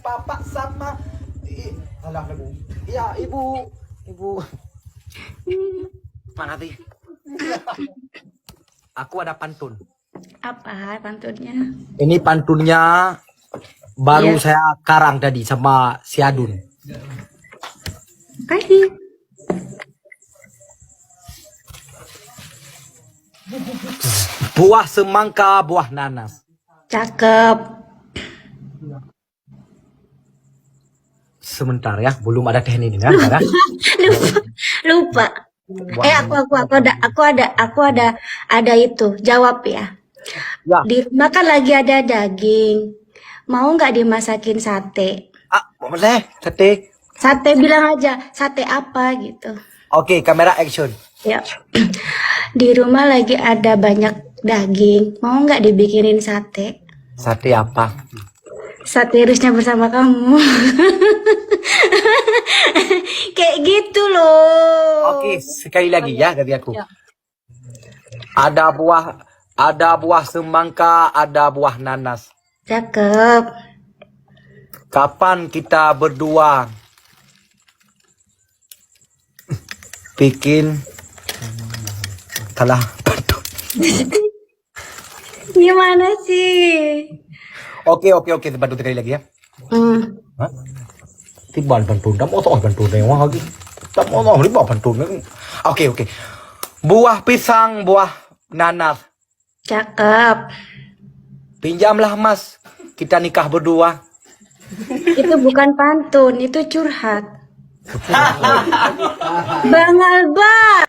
Bapak sama alah ibu. Iya, ibu. Ibu. Mana sih? Aku ada pantun. Apa pantunnya? Ini pantunnya baru Iya. saya karang tadi sama si Adun. Kasih. Buah semangka, buah nanas. Cakep. Sebentar ya, belum ada teknik ini ya. Bentar ya. Lupa. Aku ada itu. Jawab ya. Ya, Di rumah kan lagi ada daging. Mau nggak dimasakin sate? boleh, sate. Sate bilang aja, sate apa gitu. Oke, kamera action. Ya. Di rumah lagi ada banyak daging. Mau nggak dibikinin sate? Sate apa? Sate irisnya bersama kamu. Kayak gitu loh. Oke, sekali lagi ya dari aku. Ya. Ada buah semangka, ada buah nanas. Cakep. Kapan kita berdua bikin salah pantun? Gimana sih? Oke, bantu sekali lagi ya. Hah? Tiban pantun, tak mau tahu pantun yang wah lagi. Tak mau tahu riba pantun. Oke. Buah pisang, buah nanas. Cakep. Pinjamlah mas, kita nikah berdua. Itu bukan pantun, itu curhat. Bang Alba.